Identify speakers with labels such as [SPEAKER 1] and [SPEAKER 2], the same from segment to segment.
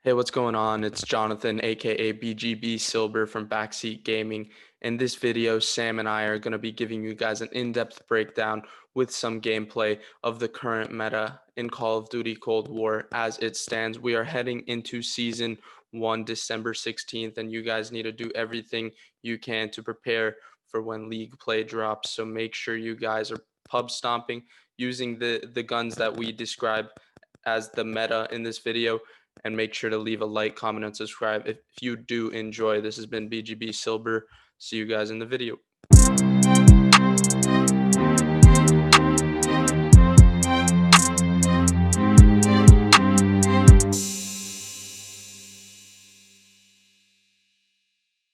[SPEAKER 1] Hey, what's going on? It's Jonathan, aka BGB Silver from Backseat Gaming. In this video, Sam and I are going to be giving you guys an in-depth breakdown with some gameplay of the current meta in Call of Duty Cold War as it stands. We are heading into Season 1, December 16th, and you guys need to do everything you can to prepare for when League play drops. So make sure you guys are pub stomping using the guns that we describe as the meta in this video, and make sure to leave a like, comment, and subscribe if you do enjoy. This has been BGB Silver. See you guys in the video.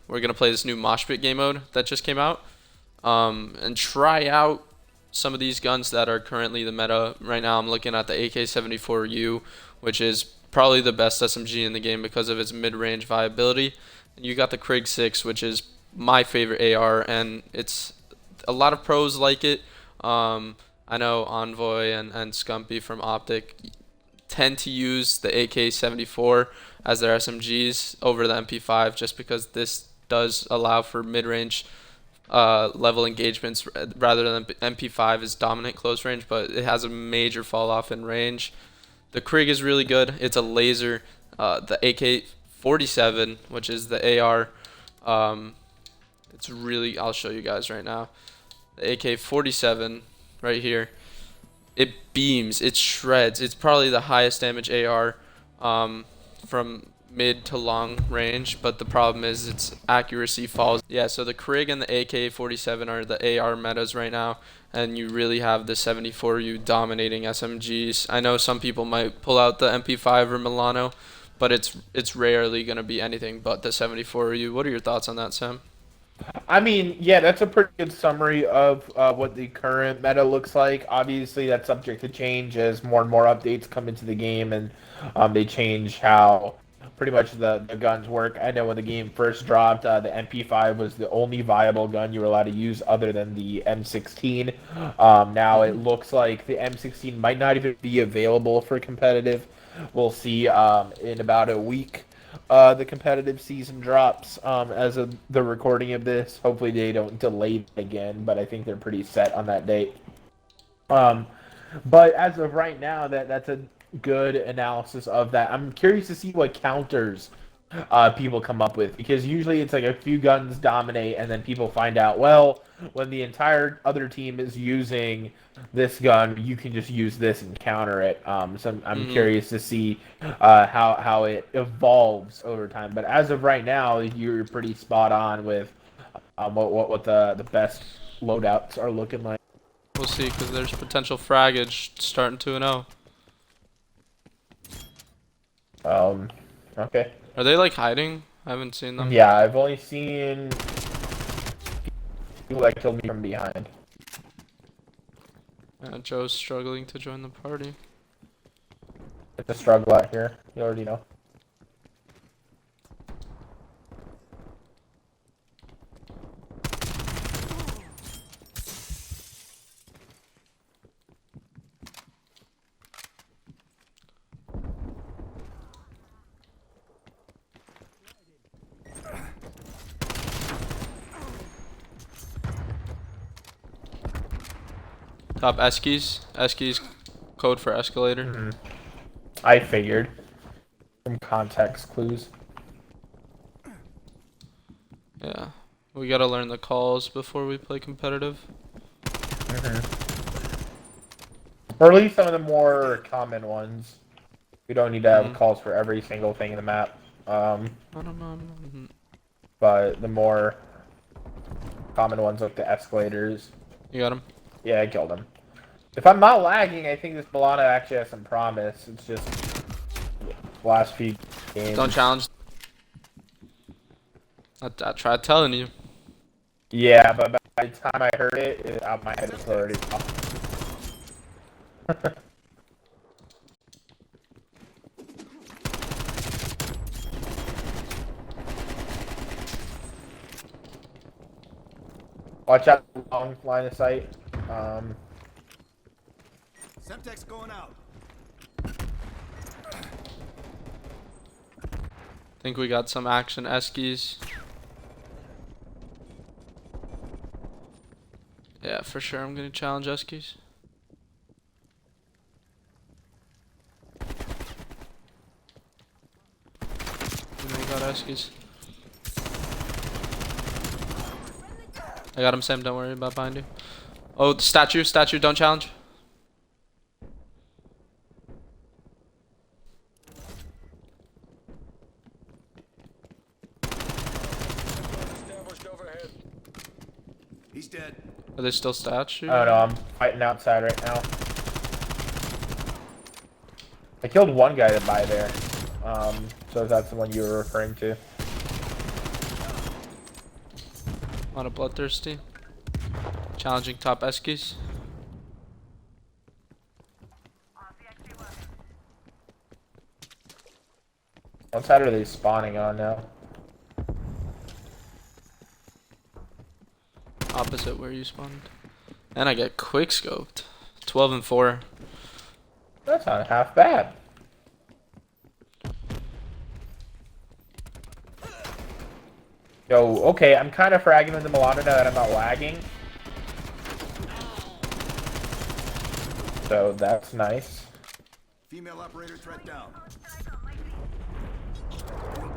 [SPEAKER 1] We're going to play this new Mosh Pit game mode that just came out and try out some of these guns that are currently the meta. Right now I'm looking at the AK74u, which is probably the best SMG in the game because of its mid-range viability. And you got the Krig 6, which is my favorite AR, and it's a lot of pros like it. I know Envoy and Scumpy from Optic tend to use the AK74 as their SMGs over the MP5 just because this does allow for mid-range level engagements rather than MP5 is dominant close range, but it has a major fall off in range. The Krig is really good. It's a laser. The AK47, which is the AR, it's really, I'll show you guys right now. The AK47 right here, it beams, it shreds. It's probably the highest damage AR from mid to long range, but the problem is its accuracy falls. Yeah, so the Krig and the AK47 are the AR metas right now, and you really have the 74u dominating SMGs. I know some people might pull out the MP5 or Milano, but it's rarely going to be anything but the 74u. What are your thoughts on that, Sam?
[SPEAKER 2] I mean, yeah, that's a pretty good summary of what the current meta looks like. Obviously, that's subject to change as more and more updates come into the game, and they change how pretty much the guns work. I know when the game first dropped, the MP5 was the only viable gun you were allowed to use other than the M16. Now it looks like the M16 might not even be available for competitive. We'll see in about a week. The competitive season drops as of the recording of this. Hopefully they don't delay it again, but I think they're pretty set on that date. But as of right now, that's a good analysis of that. I'm curious to see what counters people come up with, because usually it's like a few guns dominate and then people find out, well, when the entire other team is using this gun, you can just use this and counter it. So I'm curious to see how it evolves over time. But as of right now, you're pretty spot on with what the best loadouts are looking like.
[SPEAKER 1] We'll see, because there's potential fraggage starting 2-0.
[SPEAKER 2] Okay.
[SPEAKER 1] Are they like hiding? I haven't seen them.
[SPEAKER 2] Yeah, I've only seen people that killed me from behind.
[SPEAKER 1] Joe's struggling to join the party.
[SPEAKER 2] It's a struggle out here. You already know.
[SPEAKER 1] Top Eskies. Eskies code for escalator.
[SPEAKER 2] I figured. Some context clues.
[SPEAKER 1] Yeah. We gotta learn the calls before we play competitive.
[SPEAKER 2] Or at least some of the more common ones. We don't need to have calls for every single thing in the map. But the more common ones, like the escalators.
[SPEAKER 1] You got him?
[SPEAKER 2] Yeah, I killed him. If I'm not lagging, I think this Milano actually has some promise. It's just last few games.
[SPEAKER 1] Don't challenge. I tried telling you.
[SPEAKER 2] Yeah, but by the time I heard it, out my head was already off. Watch out, long line of sight.
[SPEAKER 3] Semtex going out.
[SPEAKER 1] Think we got some action eskies. Yeah, for sure I'm gonna challenge eskies. We got eskies. I got him, Sam. Don't worry about behind you. Oh, the statue, don't challenge.
[SPEAKER 3] He's dead.
[SPEAKER 1] Are they still statue?
[SPEAKER 2] Oh no, I'm fighting outside right now. I killed one guy by there. So that's the one you were referring to.
[SPEAKER 1] A lot of bloodthirsty. Challenging top eskies.
[SPEAKER 2] What side are they spawning on now?
[SPEAKER 1] Opposite where you spawned. And I get quick scoped. 12 and 4.
[SPEAKER 2] That's not half bad. Yo, okay, I'm kind of fragging with the Milano now that I'm not lagging. So that's nice.
[SPEAKER 3] Female operator threat down.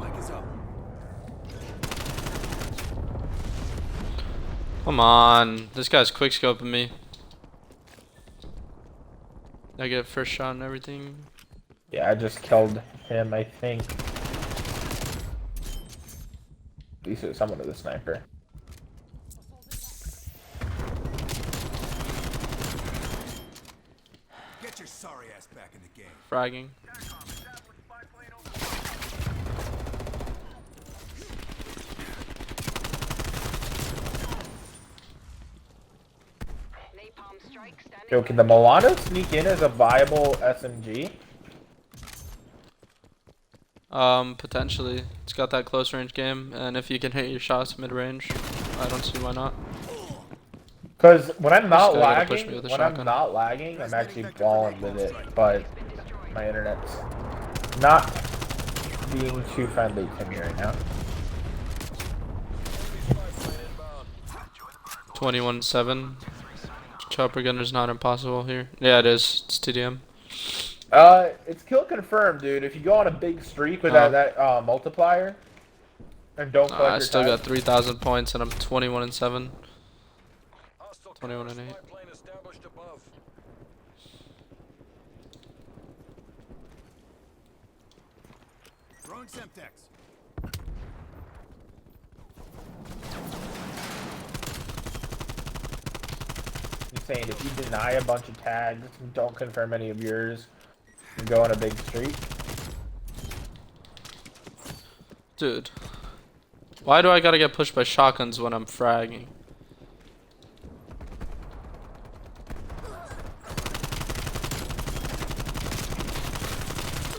[SPEAKER 3] Mic is up.
[SPEAKER 1] Come on. This guy's quick scoping me. I get first shot and everything.
[SPEAKER 2] Yeah, I just killed him, I think. At least it was someone with a sniper.
[SPEAKER 3] Get your sorry ass back in the game.
[SPEAKER 1] Fragging.
[SPEAKER 2] Yo, can the Milano sneak in as a viable SMG?
[SPEAKER 1] Potentially. It's got that close range game, and if you can hit your shots mid range, I don't see why not.
[SPEAKER 2] Because when I'm not
[SPEAKER 1] This guy gotta push
[SPEAKER 2] lagging,
[SPEAKER 1] me with a
[SPEAKER 2] when
[SPEAKER 1] shotgun.
[SPEAKER 2] I'm not lagging, I'm actually balling with it. But my internet's not being too friendly to me right now.
[SPEAKER 1] 21-7. Chopper gunner's not impossible here. Yeah, it is. It's TDM.
[SPEAKER 2] It's kill confirmed, dude. If you go on a big streak with that multiplier, and don't collect
[SPEAKER 1] I
[SPEAKER 2] your
[SPEAKER 1] still
[SPEAKER 2] time.
[SPEAKER 1] got 3,000 points, and I'm 21-7. 21-8.
[SPEAKER 3] Throwing Semtex.
[SPEAKER 2] I'm saying if you deny a bunch of tags, don't confirm any of yours, and go on a big streak.
[SPEAKER 1] Dude. Why do I gotta get pushed by shotguns when I'm fragging?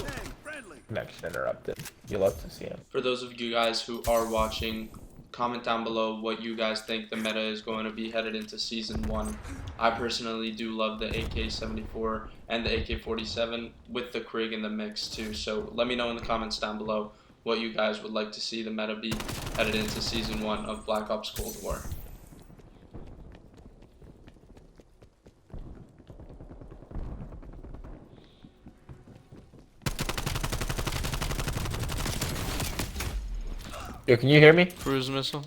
[SPEAKER 3] Hey, friendly.
[SPEAKER 2] Connection interrupted. You love to see him.
[SPEAKER 1] For those of you guys who are watching, comment down below what you guys think the meta is going to be headed into Season 1. I personally do love the AK74 and the AK47 with the Krig in the mix too, so let me know in the comments down below what you guys would like to see the meta be headed into Season 1 of Black Ops Cold War.
[SPEAKER 2] Yo, can you hear me?
[SPEAKER 1] Cruise missile.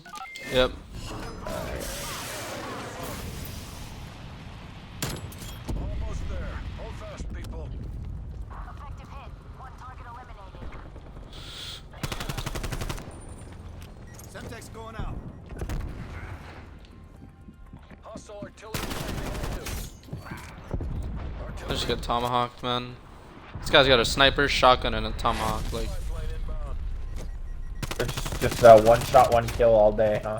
[SPEAKER 1] Yep.
[SPEAKER 3] Almost there. Hold fast, people.
[SPEAKER 4] Effective hit. One target eliminated.
[SPEAKER 3] Semtex going out. Hostile artillery.
[SPEAKER 1] I just got tomahawked, man. This guy's got a sniper, shotgun, and a tomahawk. Like,
[SPEAKER 2] It's just one shot, one kill all day, huh?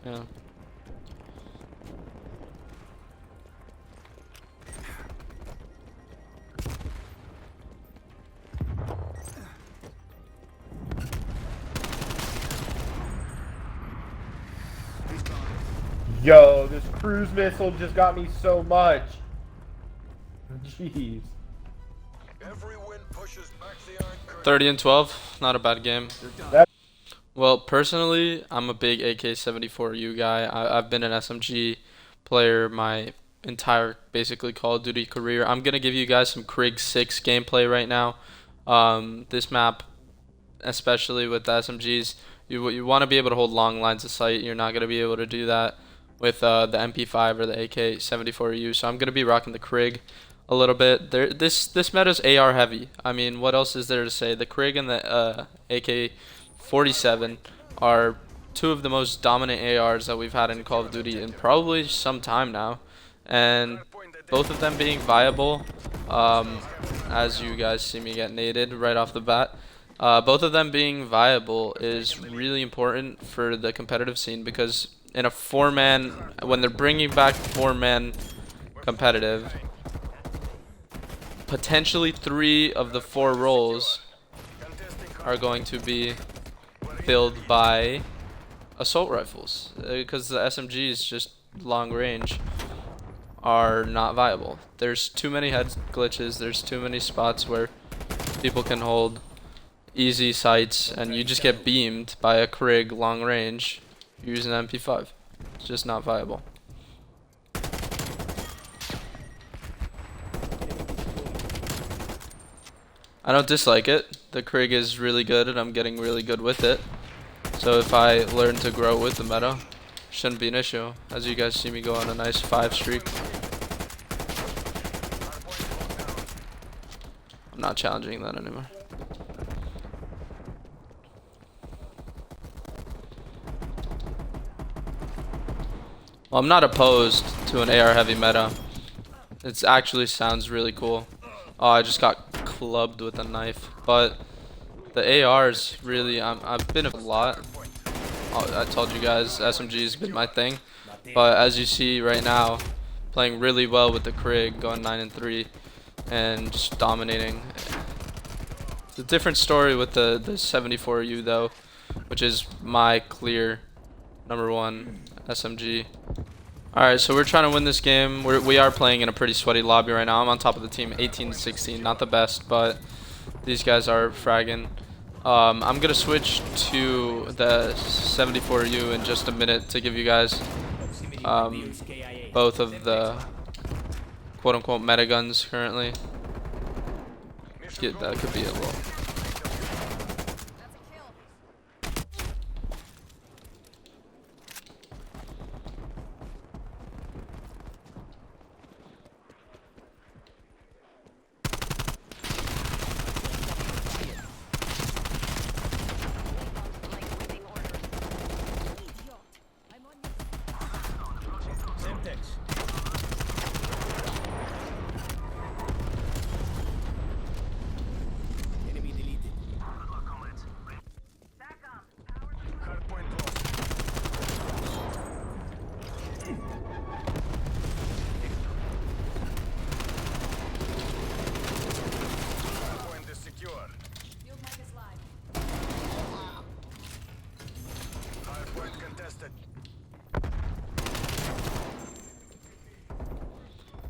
[SPEAKER 1] yeah.
[SPEAKER 2] Yo, this cruise missile just got me so much. Jeez.
[SPEAKER 3] Every win pushes back the Iron Curtain.
[SPEAKER 1] 30 and 12. not a bad game.
[SPEAKER 2] That
[SPEAKER 1] Well, personally, I'm a big AK74u guy. I've been an SMG player my entire basically Call of Duty career. I'm gonna give you guys some Krig 6 gameplay right now. This map, especially with the SMGs, you want to be able to hold long lines of sight. You're not gonna be able to do that with the MP5 or the AK74u. So I'm gonna be rocking the Krig a little bit. This meta's AR heavy. I mean, what else is there to say? The Krig and the AK47 are two of the most dominant ARs that we've had in Call of Duty in probably some time now, and both of them being viable. As you guys see me get naded right off the bat, both of them being viable is really important for the competitive scene, because in a 4-man, when they're bringing back 4-man competitive, potentially 3 of the 4 roles are going to be filled by assault rifles, because the SMGs, just long range, are not viable. There's too many head glitches, there's too many spots where people can hold easy sights and you just get beamed by a Krig long range using MP5. It's just not viable. I don't dislike it. The Krig is really good and I'm getting really good with it. So if I learn to grow with the meta, shouldn't be an issue. As you guys see me go on a nice 5 streak. I'm not challenging that anymore. Well, I'm not opposed to an AR heavy meta. It actually sounds really cool. Oh, I just got clubbed with a knife. But the ARs really, I've been a lot. I told you guys SMG's been my thing. But as you see right now, playing really well with the Krig, going 9-3 and just dominating. It's a different story with the 74u though, which is my clear #1 SMG. Alright, so we're trying to win this game. We are playing in a pretty sweaty lobby right now. I'm on top of the team 18-16. Not the best, but these guys are fragging. I'm going to switch to the 74U in just a minute to give you guys both of the quote-unquote meta guns currently. That could be a little...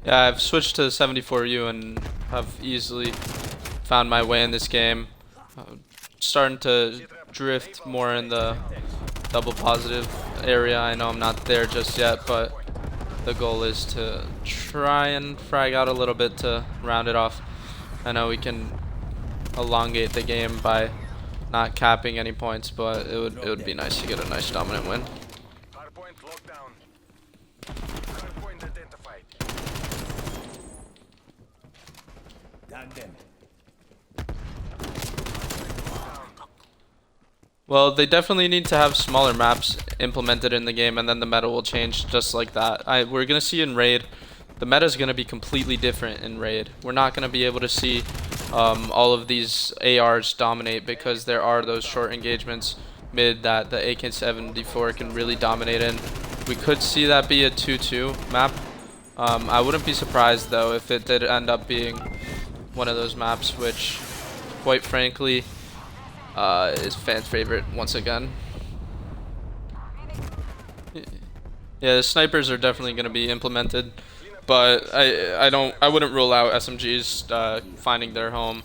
[SPEAKER 1] Yeah, I've switched to the 74U and have easily found my way in this game. Starting to drift more in the double positive area. I know I'm not there just yet, but the goal is to try and frag out a little bit to round it off. I know we can elongate the game by not capping any points, but it would be nice to get a nice dominant win.
[SPEAKER 3] Hardpoint locked down. Hardpoint identified. Tag them.
[SPEAKER 1] Well, they definitely need to have smaller maps implemented in the game, and then the meta will change just like that. We're going to see in Raid, the meta is going to be completely different in Raid. We're not going to be able to see all of these ARs dominate, because there are those short engagements mid that the AK74 can really dominate in. We could see that be a 2-2 map. I wouldn't be surprised though if it did end up being one of those maps, which quite frankly is fans' favorite once again. Yeah, the snipers are definitely going to be implemented, but I wouldn't rule out SMGs finding their home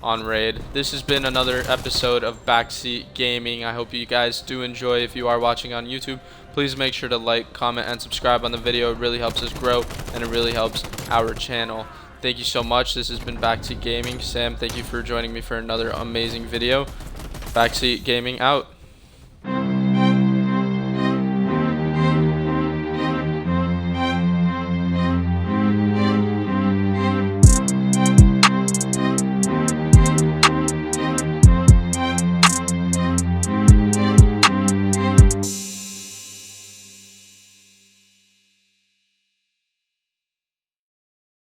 [SPEAKER 1] on raid. This has been another episode of Backseat Gaming. I hope you guys do enjoy. If you are watching on YouTube, please make sure to like, comment, and subscribe on the video. It really helps us grow, and it really helps our channel. Thank you so much. This has been Backseat Gaming. Sam, thank you for joining me for another amazing video. Backseat Gaming out.